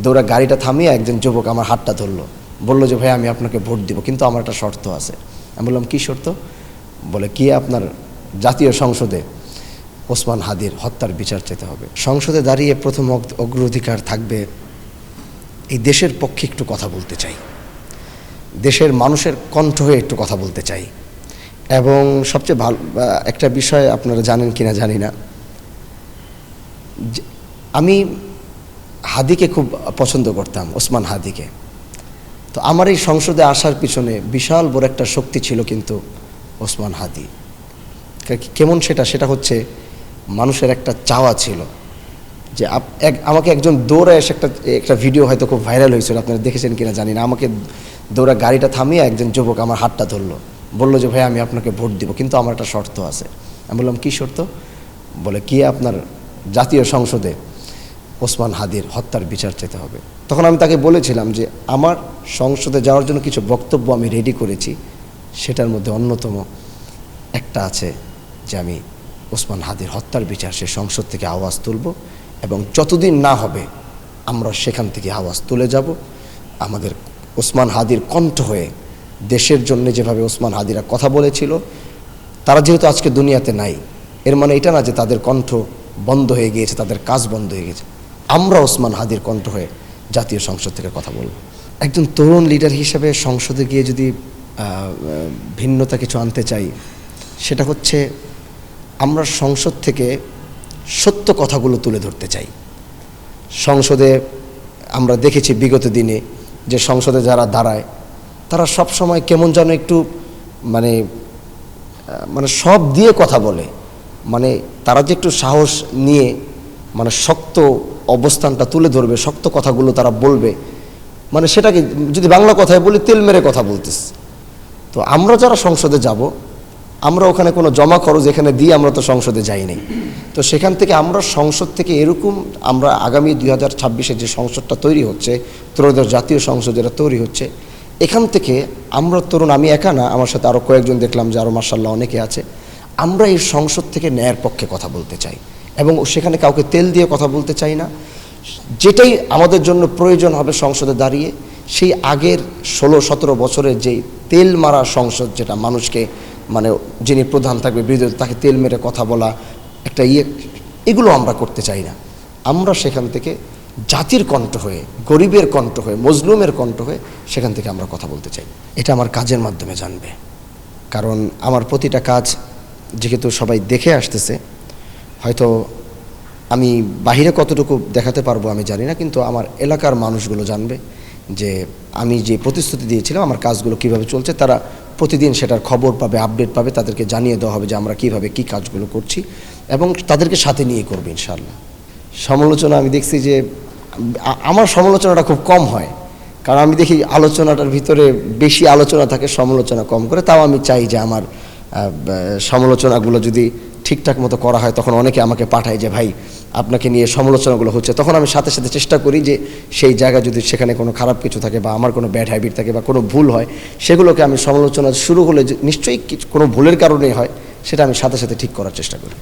দৌড়া গাড়িটা থামিয়ে একজন যুবক আমার হাতটা ধরলো, বললো যে ভাই আমি আপনাকে ভোট দিব, কিন্তু আমার একটা শর্ত আছে। আমি বললাম কী শর্ত? বলে কি আপনার জাতীয় সংসদে ওসমান হাদির হত্যার বিচার চেতে হবে। সংসদে দাঁড়িয়ে প্রথম অগ্রাধিকার থাকবে এই দেশের পক্ষে একটু কথা বলতে চাই, দেশের মানুষের কণ্ঠ হয়ে একটু কথা বলতে চাই। এবং সবচেয়ে ভালো একটা বিষয় আপনারা জানেন কিনা জানি না, আমি হাদিকে খুব পছন্দ করতাম, ওসমান হাদিকে। তো আমার এই সংসদে আসার পিছনে বিশাল বড় একটা শক্তি ছিল কিন্তু ওসমান হাদি। কেমন সেটা হচ্ছে মানুষের একটা চাওয়া ছিল যে আমাকে একজন দৌড়ে এসে একটা ভিডিও হয়তো খুব ভাইরাল হয়েছিল, আপনারা দেখেছেন কিনা জানি না। আমাকে দৌড়া গাড়িটা থামিয়ে একজন যুবক আমার হাতটা ধরলো, বললো যে ভাই আমি আপনাকে ভোট দিব, কিন্তু আমার একটা শর্ত আছে। আমি বললাম কী শর্ত? বলে কি আপনার জাতীয় সংসদে ওসমান হাদির হত্যার বিচার চেতে হবে। তখন আমি তাকে বলেছিলাম যে আমার সংসদে যাওয়ার জন্য কিছু বক্তব্য আমি রেডি করেছি, সেটার মধ্যে অন্যতম একটা আছে যে আমি ওসমান হাদির হত্যার বিচার সে সংসদ থেকে আওয়াজ তুলব, এবং যতদিন না হবে আমরা সেখান থেকে আওয়াজ তুলে যাব। আমাদের ওসমান হাদির কণ্ঠ হয়ে দেশের জন্য যেভাবে ওসমান হাদিরা কথা বলেছিল, তারা যেহেতু আজকে দুনিয়াতে নাই, এর মানে এটা না যে তাদের কণ্ঠ বন্ধ হয়ে গিয়েছে, তাদের কাজ বন্ধ হয়ে গেছে। আমরা ওসমান হাদির কণ্ঠ হয়ে জাতীয় সংসদ থেকে কথা বলব। একজন তরুণ লিডার হিসেবে সংসদে গিয়ে যদি ভিন্নতা কিছু আনতে চাই, সেটা হচ্ছে আমরা সংসদ থেকে সত্য কথাগুলো তুলে ধরতে চাই। সংসদে আমরা দেখেছি বিগত দিনে যে সংসদে যারা দাঁড়ায় তারা সব সময় কেমন যেন একটু মানে সব দিয়ে কথা বলে, তারা যে একটু সাহস নিয়ে শক্ত অবস্থানটা তুলে ধরবে, শক্ত কথাগুলো তারা বলবে, সেটাকে যদি বাংলা কথায় বলি তেল মেরে কথা বলতেছে। তো আমরা যারা সংসদে যাব, আমরা ওখানে কোনো জমা খরচ এখানে দিয়ে আমরা তো সংসদে যাই নাই। তো সেখান থেকে আমরা সংসদ থেকে এরকম আমরা আগামী 2026-এ যে সংসদটা তৈরি হচ্ছে, ত্রয়োদশ জাতীয় সংসদ যেটা তৈরি হচ্ছে, এখান থেকে আমরা তরুণ, আমি একা না, আমার সাথে আরও কয়েকজন দেখলাম যে আরও মাশাআল্লাহ অনেকে আছে, আমরা এই সংসদ থেকে ন্যায়ের পক্ষে কথা বলতে চাই এবং সেখানে কাউকে তেল দিয়ে কথা বলতে চাই না। যেটাই আমাদের জন্য প্রয়োজন হবে সংসদে দাঁড়িয়ে, সেই আগের 16-17 বছরের যেই তেল মারা সংসদ, যেটা মানুষকে যিনি প্রধান থাকবে বিরোধী তাকে তেল মেরে কথা বলা একটা এগুলো আমরা করতে চাই না। আমরা সেখান থেকে জাতির কণ্ঠ হয়ে, গরিবের কণ্ঠ হয়ে, মজলুমের কণ্ঠ হয়ে সেখান থেকে আমরা কথা বলতে চাই। এটা আমার কাজের মাধ্যমে জানবে, কারণ আমার প্রতিটা কাজ যেহেতু সবাই দেখে আসতেছে, হয়তো আমি বাহিরে কতটুকু দেখাতে পারবো আমি জানি না, কিন্তু আমার এলাকার মানুষগুলো জানবে যে আমি যে প্রতিশ্রুতি দিয়েছিলাম আমার কাজগুলো কিভাবে চলছে। তারা প্রতিদিন সেটার খবর পাবে, আপডেট পাবে, তাদেরকে জানিয়ে দেওয়া হবে যে আমরা কিভাবে কি কাজগুলো করছি, এবং তাদেরকে সাথে নিয়ে করবে ইনশাআল্লাহ। সমালোচনা আমি দেখছি যে আমার সমালোচনাটা খুব কম হয়, কারণ আমি দেখি আলোচনাটার ভিতরে বেশি আলোচনা থাকে, সমালোচনা কম করে। তাও আমি চাই যে আমার সমালোচনাগুলো যদি ঠিকঠাক মতো করা হয়, তখন অনেকে আমাকে পাঠায় যে ভাই আপনাকে নিয়ে সমালোচনাগুলো হচ্ছে, তখন আমি সাথে সাথে চেষ্টা করি যে সেই জায়গায় যদি সেখানে কোনো খারাপ কিছু থাকে বা আমার কোনো ব্যাড হ্যাবিট থাকে বা কোনো ভুল হয়, সেগুলোকে আমি সমালোচনা শুরু হলে নিশ্চয়ই কোনো ভুলের কারণেই হয়, সেটা আমি সাথে সাথে ঠিক করার চেষ্টা করি।